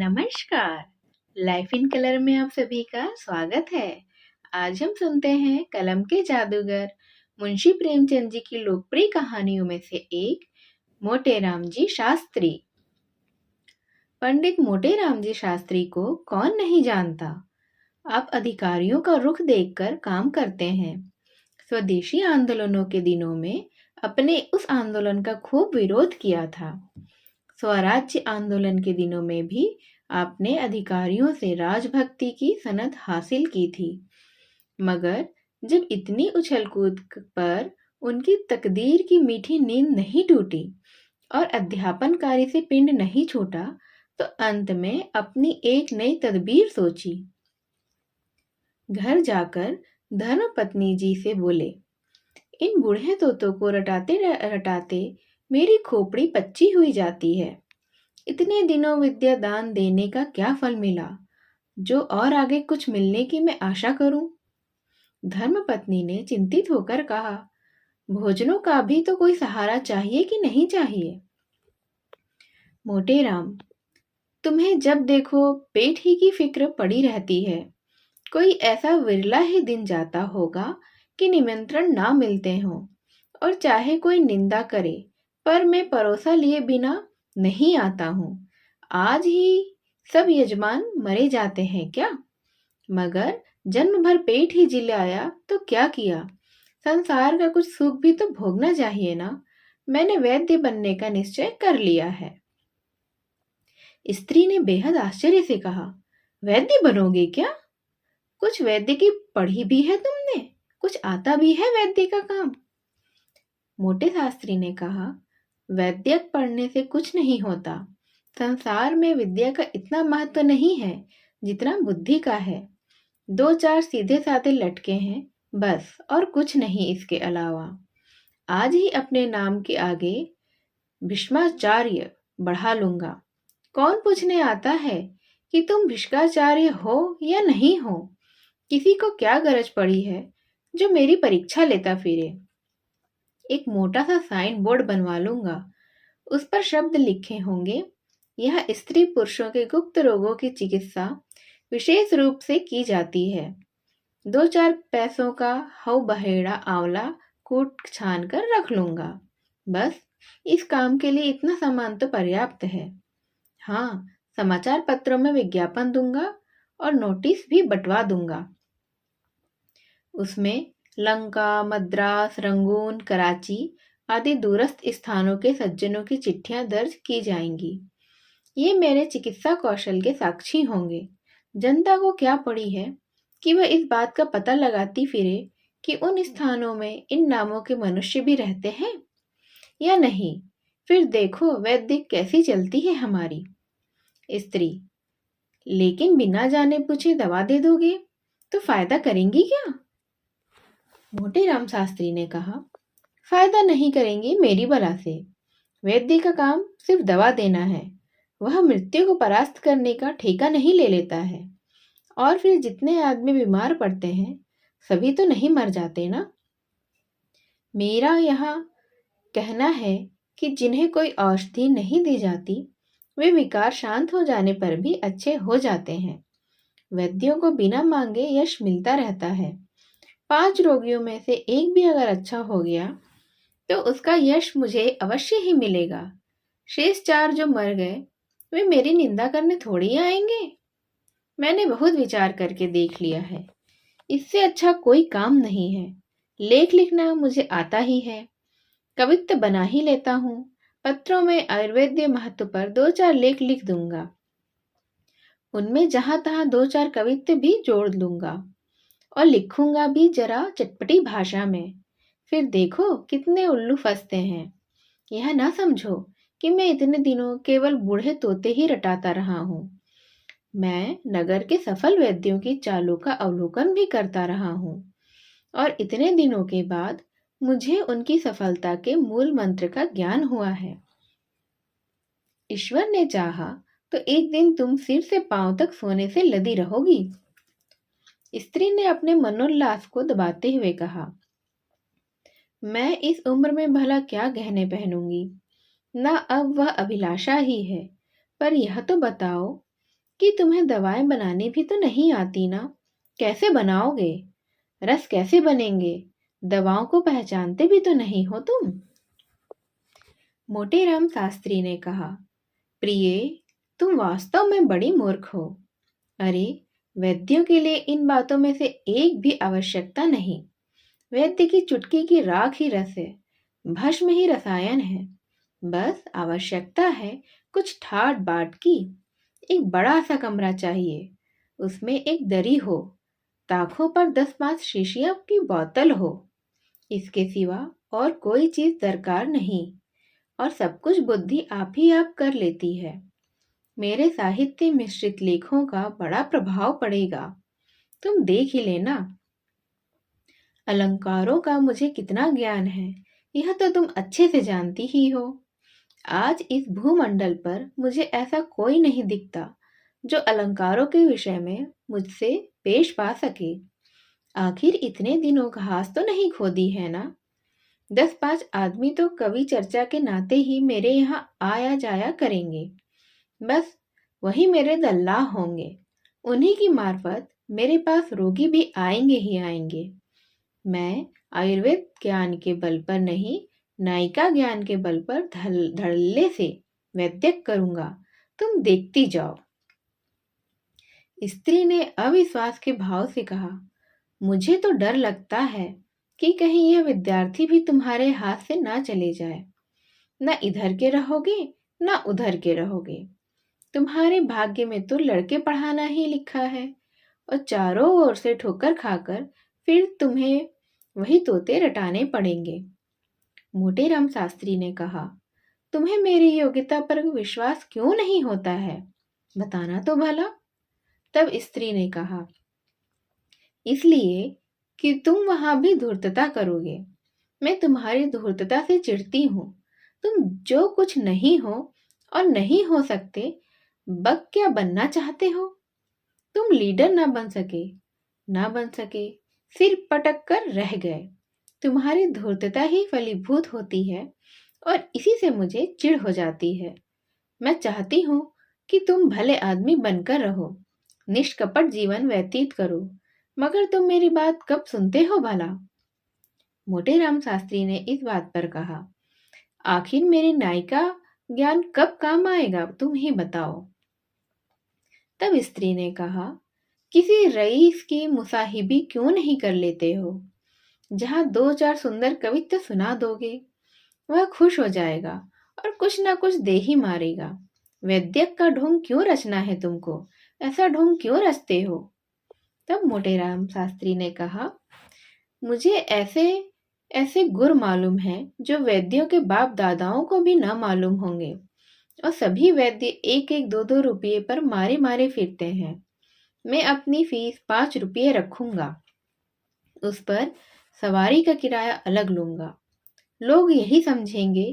नमस्कार। Life in colour में आप सभी का स्वागत है। आज हम सुनते हैं कलम के जादूगर मुंशी प्रेमचंद जी की लोकप्रिय कहानियों में से एक मोटेराम जी शास्त्री। पंडित मोटेराम जी शास्त्री को कौन नहीं जानता। आप अधिकारियों का रुख देखकर काम करते हैं। स्वदेशी आंदोलनों के दिनों में अपने उस आंदोलन का खूब विरोध किया था। स्वराज्य आंदोलन के दिनों में भी आपने अधिकारियों से राजभक्ति की सनद हासिल की थी, मगर जब इतनी उछलकूद पर उनकी तकदीर की मीठी नींद नहीं टूटी और अध्यापन कार्य से पिंड नहीं छूटा, तो अंत में अपनी एक नई तदबीर सोची। घर जाकर धर्मपत्नी जी से बोले, इन बूढ़े तोतों को रटाते रटाते मेरी खोपड़ी पच्ची हुई जाती है। इतने दिनों विद्या दान देने का क्या फल मिला, जो और आगे कुछ मिलने की मैं आशा करूं? धर्मपत्नी ने चिंतित होकर कहा, भोजनों का भी तो कोई सहारा चाहिए कि नहीं चाहिए? मोटेराम, तुम्हें जब देखो पेट ही की फिक्र पड़ी रहती है। कोई ऐसा विरला ही दिन जाता होगा कि निमंत्रण ना मिलते हों, और चाहे कोई निंदा करे पर मैं परोसा लिए बिना नहीं आता हूँ। आज ही सब यजमान मरे जाते हैं क्या? मगर जन्म भर पेट ही जिलाया तो क्या किया? संसार का कुछ सुख भी तो भोगना चाहिए ना। मैंने वैद्य बनने का निश्चय कर लिया है। स्त्री ने बेहद आश्चर्य से कहा, वैद्य बनोगे क्या? कुछ वैद्य की पढ़ी भी है तुमने? कुछ आता भी है वैद्य का काम? मोटे शास्त्री ने कहा, वैद्यक पढ़ने से कुछ नहीं होता। संसार में विद्या का इतना महत्व नहीं है जितना बुद्धि का है। दो चार सीधे साधे लटके हैं बस, और कुछ नहीं इसके अलावा। आज ही अपने नाम के आगे भीष्माचार्य बढ़ा लूंगा। कौन पूछने आता है कि तुम भीष्माचार्य हो या नहीं हो? किसी को क्या गरज पड़ी है जो मेरी परीक्षा लेता फिरे। एक मोटा सा साइन बोर्ड बनवा लूंगा। उस पर शब्द लिखे होंगे, यह स्त्री पुरुषों के गुप्त रोगों की चिकित्सा विशेष रूप से की जाती है। दो चार पैसों का हव बहेड़ा आंवला कूट छान कर रख लूंगा। बस इस काम के लिए इतना सामान तो पर्याप्त है। हाँ, समाचार पत्रों में विज्ञापन दूंगा और नोटिस भी बंटवा दूंगा। उसमें लंका, मद्रास, रंगून, कराची आदि दूरस्थ स्थानों के सज्जनों की चिट्ठियां दर्ज की जाएंगी। ये मेरे चिकित्सा कौशल के साक्षी होंगे। जनता को क्या पड़ी है कि वह इस बात का पता लगाती फिरे कि उन स्थानों में इन नामों के मनुष्य भी रहते हैं या नहीं। फिर देखो वैद्य कैसी चलती है हमारी। स्त्री, लेकिन बिना जाने पूछे दवा दे दोगे तो फायदा करेंगी क्या? मोटेराम शास्त्री ने कहा, फायदा नहीं करेंगी मेरी बला से। वैद्य का काम सिर्फ दवा देना है। वह मृत्यु को परास्त करने का ठेका नहीं ले लेता है। और फिर जितने आदमी बीमार पड़ते हैं सभी तो नहीं मर जाते ना। मेरा यहाँ कहना है कि जिन्हें कोई औषधि नहीं दी जाती वे विकार शांत हो जाने पर भी अच्छे हो जाते हैं। वैद्यों को बिना मांगे यश मिलता रहता है। 5 रोगियों में से एक भी अगर अच्छा हो गया तो उसका यश मुझे अवश्य ही मिलेगा। शेष 4 जो मर गए वे मेरी निंदा करने थोड़ी आएंगे। मैंने बहुत विचार करके देख लिया है। इससे अच्छा कोई काम नहीं है। लेख लिखना मुझे आता ही है। कवित्व बना ही लेता हूँ। पत्रों में आयुर्वेद्य महत्व पर 2-4 लेख लिख दूंगा। उनमें जहां तहां 2-4 कवित्व भी जोड़ लूंगा और लिखूंगा भी जरा चटपटी भाषा में। फिर देखो कितने उल्लू फंसते हैं। यह ना समझो कि मैं इतने दिनों केवल बूढ़े तोते ही रटाता रहा हूँ। मैं नगर के सफल वैद्यों की चालों का अवलोकन भी करता रहा हूँ, और इतने दिनों के बाद मुझे उनकी सफलता के मूल मंत्र का ज्ञान हुआ है। ईश्वर ने चाहा तो एक दिन तुम सिर से पांव तक सोने से लदी रहोगी। स्त्री ने अपने मनोल्लास को दबाते हुए कहा, मैं इस उम्र में भला क्या गहने पहनूंगी? ना अब वह अभिलाषा ही है। पर यह तो बताओ कि तुम्हें दवाएं बनानी भी तो नहीं आती ना, कैसे बनाओगे? रस कैसे बनेंगे? दवाओं को पहचानते भी तो नहीं हो तुम। मोटेराम शास्त्री ने कहा, प्रिय, तुम वास्तव में बड़ी मूर्ख हो। अरे, वैद्यों के लिए इन बातों में से एक भी आवश्यकता नहीं। वैद्य की चुटकी की राख ही रस है, भस्म ही रसायन है। बस आवश्यकता है कुछ ठाट बाट की। एक बड़ा सा कमरा चाहिए, उसमें एक दरी हो, ताकों पर 10-5 शीशियों की बोतल हो। इसके सिवा और कोई चीज दरकार नहीं, और सब कुछ बुद्धि आप ही आप कर लेती है। मेरे साहित्य मिश्रित लेखों का बड़ा प्रभाव पड़ेगा, तुम देख ही लेना। अलंकारों का मुझे कितना ज्ञान है, यह तो तुम अच्छे से जानती ही हो। आज इस भूमंडल पर मुझे ऐसा कोई नहीं दिखता जो अलंकारों के विषय में मुझसे पेश पा सके। आखिर इतने दिनों घास तो नहीं खोदी है ना? 10-5 आदमी तो कवि चर्चा के नाते ही मेरे यहाँ आया जाया करेंगे। बस वही मेरे दल्लाह होंगे। उन्हीं की मार्फत मेरे पास रोगी भी आएंगे ही आएंगे। मैं आयुर्वेद ज्ञान के बल पर नहीं, नायिका ज्ञान के बल पर धड़ल्ले से वैद्यक करूंगा, तुम देखती जाओ। स्त्री ने अविश्वास के भाव से कहा, मुझे तो डर लगता है कि कहीं यह विद्यार्थी भी तुम्हारे हाथ से ना चले जाए। न इधर के रहोगे न उधर के रहोगे। तुम्हारे भाग्य में तो लड़के पढ़ाना ही लिखा है, और चारों ओर से ठोकर खाकर फिर तुम्हें वही तोते रटाने पड़ेंगे। मोटेराम शास्त्री ने कहा, तुम्हें मेरी योग्यता पर विश्वास क्यों नहीं होता है, बताना तो भला। तब स्त्री ने कहा, इसलिए कि तुम वहां भी धूर्तता करोगे। मैं तुम्हारी धूर्तता से चिढ़ती हूँ। तुम जो कुछ नहीं हो और नहीं हो सकते, बक क्या बनना चाहते हो? तुम लीडर ना बन सके, सिर पटक कर रह गए। तुम्हारी धूर्तता ही फलीभूत होती है, और इसी से मुझे चिढ़ हो जाती है। मैं चाहती हूँ कि तुम भले आदमी बनकर रहो, निष्कपट जीवन व्यतीत करो, मगर तुम मेरी बात कब सुनते हो भला? मोटेराम शास्त्री ने इस बात पर कहा, आखिर मेरी नायिका ज्ञान कब काम आएगा, तुम ही बताओ। तब स्त्री ने कहा, किसी रईस की मुसाहिबी क्यों नहीं कर लेते हो? जहाँ 2-4 सुंदर कवित्व सुना दोगे, वह खुश हो जाएगा और कुछ ना कुछ दे ही मारेगा। वैद्यक का ढोंग क्यों रचना है तुमको? ऐसा ढोंग क्यों रचते हो? तब मोटेराम शास्त्री ने कहा, मुझे ऐसे ऐसे गुर मालूम है जो वैद्यों के बाप दादाओं को भी न मालूम होंगे, और सभी वैद्य 1-1, 2-2 रुपये पर मारे मारे फिरते हैं। मैं अपनी फीस 5 रुपये रखूंगा, उस पर सवारी का किराया अलग लूंगा। लोग यही समझेंगे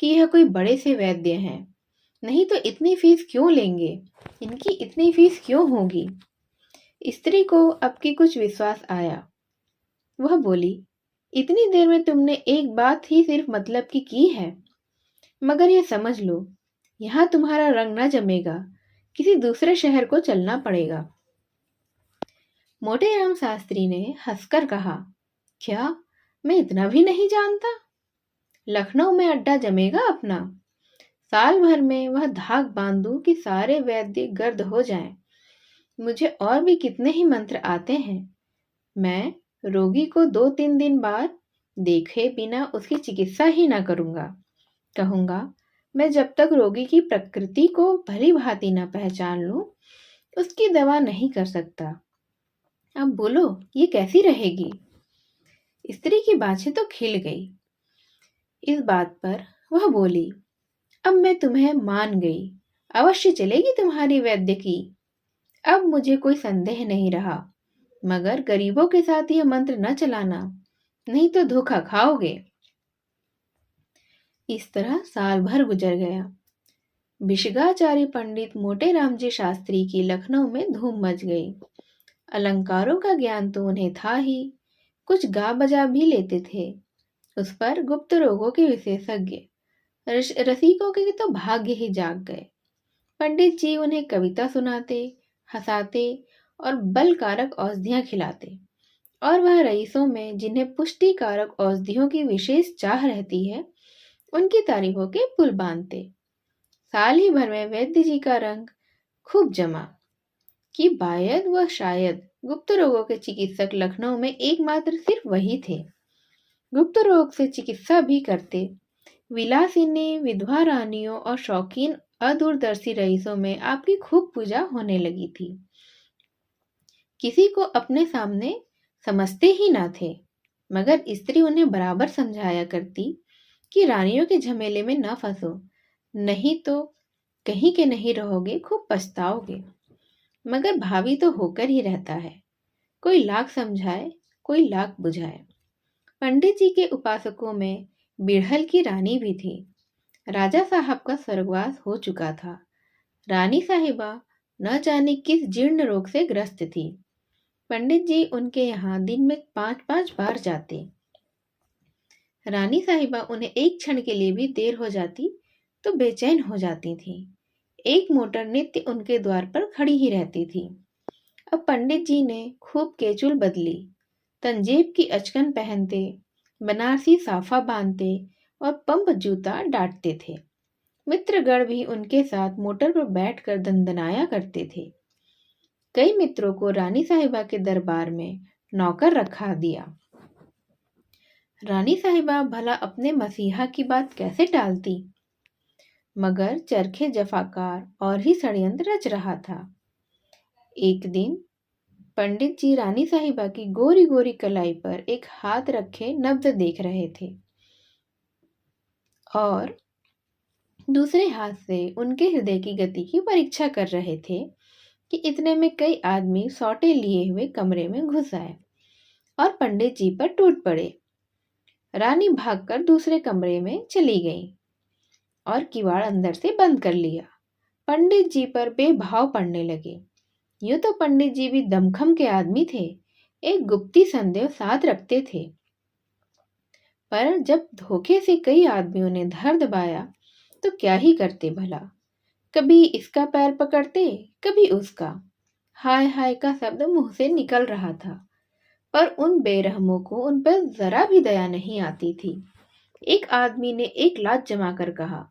कि यह कोई बड़े से वैद्य हैं, नहीं तो इतनी फीस क्यों लेंगे? इनकी इतनी फीस क्यों होगी? स्त्री को अब की कुछ विश्वास आया। वह बोली, इतनी देर में तुमने एक बात ही सिर्फ मतलब की है, मगर ये समझ लो, यहाँ तुम्हारा रंग न जमेगा, किसी दूसरे शहर को चलना पड़ेगा। मोटेराम शास्त्री ने हंसकर कहा, क्या मैं इतना भी नहीं जानता? लखनऊ में अड्डा जमेगा अपना। साल भर में वह धाक बांध दूं कि सारे वैद्य गर्द हो जाएं। मुझे और भी कितने ही मंत्र आते हैं। मैं रोगी को 2-3 दिन बाद देखे बिना उसकी चिकित्सा ही ना करूंगा। कहूंगा, मैं जब तक रोगी की प्रकृति को भली भांति न पहचान लूं, उसकी दवा नहीं कर सकता। अब बोलो, ये कैसी रहेगी? स्त्री की बातें तो खिल गई। इस बात पर वह बोली, अब मैं तुम्हें मान गई, अवश्य चलेगी तुम्हारी वैद्य की। अब मुझे कोई संदेह नहीं रहा, मगर गरीबों के साथ यह मंत्र न चलाना, नहीं तो धोखा खाओगे। इस तरह साल भर गुजर गया। भिषगाचार्य पंडित मोटेराम जी शास्त्री की लखनऊ में धूम मच गई। अलंकारों का ज्ञान तो उन्हें था ही, कुछ गा बजा भी लेते थे। उस पर गुप्त रोगों के विशेषज्ञ, रसिकों के तो भाग्य ही जाग गए। पंडित जी उन्हें कविता सुनाते, हंसाते और बलकारक औषधियां खिलाते, और वह रईसों में जिन्हें पुष्टिकारक औषधियों की विशेष चाह रहती है, उनकी तारीफों के पुल बांधते। साल ही भर में वैद्य जी का रंग खूब जमा कि बायद व शायद गुप्त रोगों के चिकित्सक लखनऊ में एकमात्र सिर्फ वही थे। गुप्त रोग से चिकित्सा भी करते। विलासिनी विधवा रानियों और शौकीन अदूरदर्शी रईसों में आपकी खूब पूजा होने लगी थी। किसी को अपने सामने समझते ही ना थे, मगर स्त्री उन्हें बराबर समझाया करती कि रानियों के झमेले में न फंसो, नहीं तो कहीं के नहीं रहोगे, खूब पछताओगे। मगर भावी तो होकर ही रहता है, कोई लाख समझाए, कोई लाख बुझाए। पंडित जी के उपासकों में बिड़हल की रानी भी थी। राजा साहब का स्वर्गवास हो चुका था। रानी साहिबा न जाने किस जीर्ण रोग से ग्रस्त थी। पंडित जी उनके यहाँ दिन में 5-5 बार जाते। रानी साहिबा उन्हें एक क्षण के लिए भी देर हो जाती तो बेचैन हो जाती थी। एक मोटर नित्य उनके द्वार पर खड़ी ही रहती थी। अब पंडित जी ने खूब केचुल बदली, तंजेब की अचकन पहनते, बनारसी साफा बांधते और पंप जूता डांटते थे। मित्रगण भी उनके साथ मोटर पर बैठकर दंदनाया करते थे। कई मित्रों को रानी साहिबा के दरबार में नौकर रखा दिया। रानी साहिबा भला अपने मसीहा की बात कैसे टालती, मगर चरखे जफाकार और ही षड्यंत्र रच रहा था। एक दिन पंडित जी रानी साहिबा की गोरी गोरी कलाई पर एक हाथ रखे नब्ज देख रहे थे और दूसरे हाथ से उनके हृदय की गति की परीक्षा कर रहे थे कि इतने में कई आदमी सौटे लिए हुए कमरे में घुस आए और पंडित जी पर टूट पड़े। रानी भागकर दूसरे कमरे में चली गई और किवाड़ अंदर से बंद कर लिया। पंडित जी पर बेभाव पड़ने लगे। यूं तो पंडित जी भी दमखम के आदमी थे, एक गुप्ती संदेह साथ रखते थे, पर जब धोखे से कई आदमियों ने धर दबाया तो क्या ही करते भला। कभी इसका पैर पकड़ते, कभी उसका। हाय हाय का शब्द मुंह से निकल रहा था, पर उन बेरहमों को उन पर जरा भी दया नहीं आती थी। एक आदमी ने एक लात जमा कर कहा,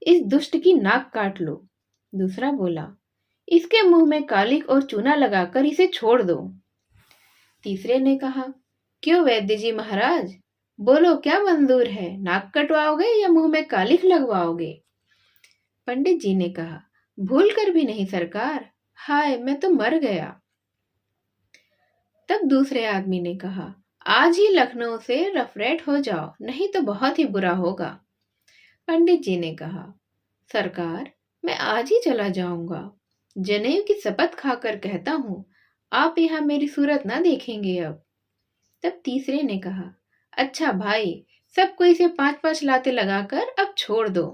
इस दुष्ट की नाक काट लो। दूसरा बोला, इसके मुंह में कालिक और चूना लगाकर इसे छोड़ दो। तीसरे ने कहा, क्यों वैद्य जी महाराज, बोलो क्या मंजूर है, नाक कटवाओगे या मुंह में कालिक लगवाओगे? पंडित जी ने कहा, भूल कर भी नहीं सरकार, हाय मैं तो मर गया। तब दूसरे आदमी ने कहा, आज ही लखनऊ से रफरेट हो जाओ, नहीं तो बहुत ही बुरा होगा। पंडित जी ने कहा, सरकार मैं आज ही चला जाऊंगा, जनेऊ की शपथ खाकर कहता हूँ, आप यहाँ मेरी सूरत ना देखेंगे अब। तब तीसरे ने कहा, अच्छा भाई, सबको इसे 5-5 लाते लगाकर अब छोड़ दो।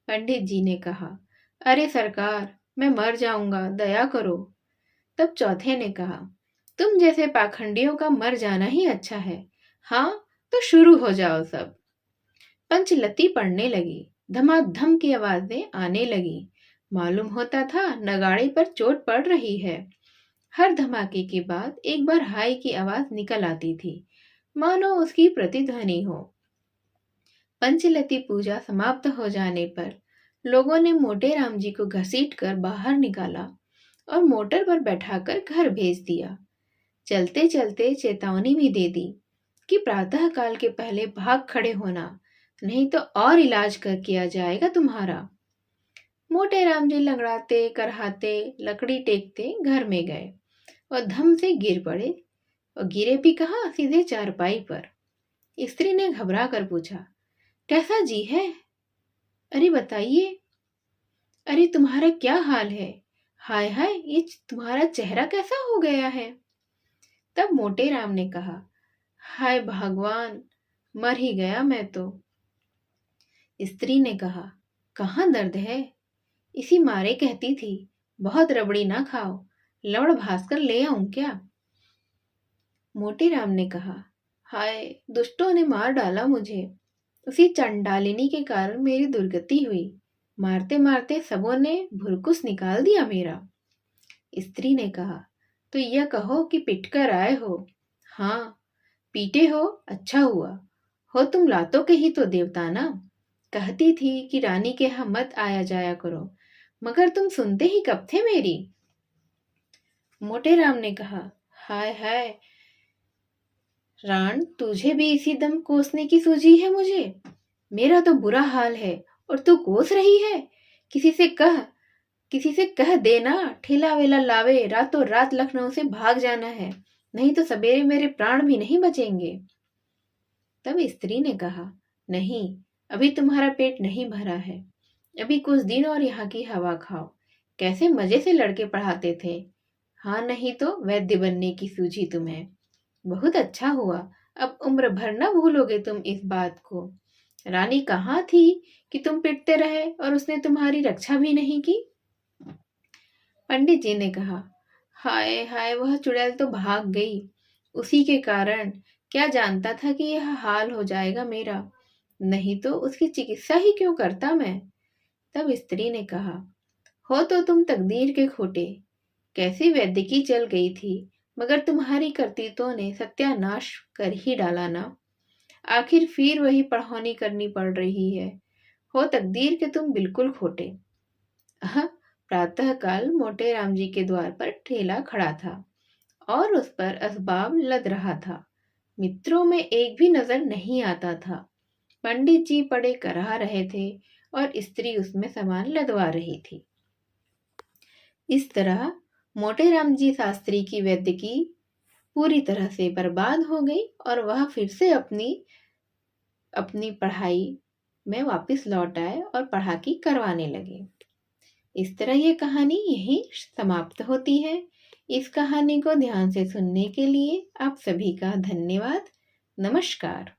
पंडित जी ने कहा, अरे सरकार मैं मर जाऊंगा, दया करो। तब चौथे ने कहा, तुम जैसे पाखंडियों का मर जाना ही अच्छा है। हाँ तो शुरू हो जाओ सब। पंचलती पड़ने लगी, धमाधम की आवाजें आने लगी। मालूम होता था नगाड़े पर चोट पड़ रही है। हर धमाके के बाद एक बार हाय की आवाज निकल आती थी, मानो उसकी प्रतिध्वनि हो। पंचलती पूजा समाप्त हो जाने पर लोगों ने मोटे राम जी को घसीट कर बाहर निकाला और मोटर पर बैठाकर घर भेज दिया। चलते चलते चेतावनी भी दे दी कि प्रातः काल के पहले भाग खड़े होना, नहीं तो और इलाज कर किया जाएगा तुम्हारा। मोटे राम जी लंगड़ाते करहाते लकड़ी टेकते घर में गए और धम से गिर पड़े, और गिरे भी कहाँ, सीधे चारपाई पर। स्त्री ने घबरा कर पूछा, कैसा जी है? अरे बताइए, अरे तुम्हारा क्या हाल है? हाय हाय ये तुम्हारा चेहरा कैसा हो गया है? तब मोटे राम ने कहा, हाय भगवान, मर ही गया मैं तो। स्त्री ने कहा, कहाँ दर्द है? इसी मारे कहती थी, बहुत रबड़ी ना खाओ, लवड़ भास्कर ले आऊं क्या? मोटे राम ने कहा, हाय दुष्टों ने मार डाला मुझे, उसी चंडालिनी के कारण मेरी दुर्गति हुई। मारते मारते सबों ने भुरकुस निकाल दिया मेरा। स्त्री ने कहा, तो यह कहो कि पिटकर आए हो। हाँ, पीटे हो, अच्छा हुआ। हो तुम लातों के ही तो देवता ना। कहती थी कि रानी के यहाँ मत आया जाया करो, मगर तुम सुनते ही कब थे मेरी। मोटे राम ने कहा, हाय हाय राण, तुझे भी इसी दम कोसने की सूझी है मुझे। मेरा तो बुरा हाल है और तू कोस रही है। किसी से कह किसी से कह देना, ठेला वेला लावे, रातों रात लखनऊ से भाग जाना है, नहीं तो सवेरे मेरे प्राण भी नहीं बचेंगे। तब स्त्री ने कहा, नहीं, अभी तुम्हारा पेट नहीं भरा है। अभी कुछ दिन और यहाँ की हवा खाओ। कैसे मजे से लड़के पढ़ाते थे। हाँ, नहीं तो वैद्य बनने की सूझी तुम्हें। बहुत अच्छा हुआ, अब उम्र भर न भूलोगे तुम इस बात को। रानी कहाँ थी कि तुम पिटते रहे और उसने तुम्हारी रक्षा भी नहीं की। पंडित जी ने कहा, हाय हाय, वह चुड़ैल तो भाग गई। उसी के कारण। क्या जानता था कि यह हाल हो जाएगा मेरा, नहीं तो उसकी चिकित्सा ही क्यों करता मैं। तब स्त्री ने कहा, हो तो तुम तकदीर के खोटे। कैसी वैद्यकी चल गई थी, मगर तुम्हारी करतूतों ने सत्यानाश कर ही डाला ना। आखिर फिर वही पढ़ौनी करनी पड़ रही है। हो तकदीर के तुम बिल्कुल खोटे। प्रातःकाल मोटे राम जी के द्वार पर ठेला खड़ा था और उस पर असबाब लद रहा था। मित्रों में एक भी नजर नहीं आता था। पंडित जी पड़े कराह रहे थे और स्त्री उसमें सामान लदवा रही थी। इस तरह मोटे राम जी शास्त्री की वैद्यकी पूरी तरह से बर्बाद हो गई और वह फिर से अपनी अपनी पढ़ाई में वापस लौट आए और पढ़ाकी करवाने लगे। इस तरह ये कहानी यहीं समाप्त होती है। इस कहानी को ध्यान से सुनने के लिए आप सभी का धन्यवाद। नमस्कार।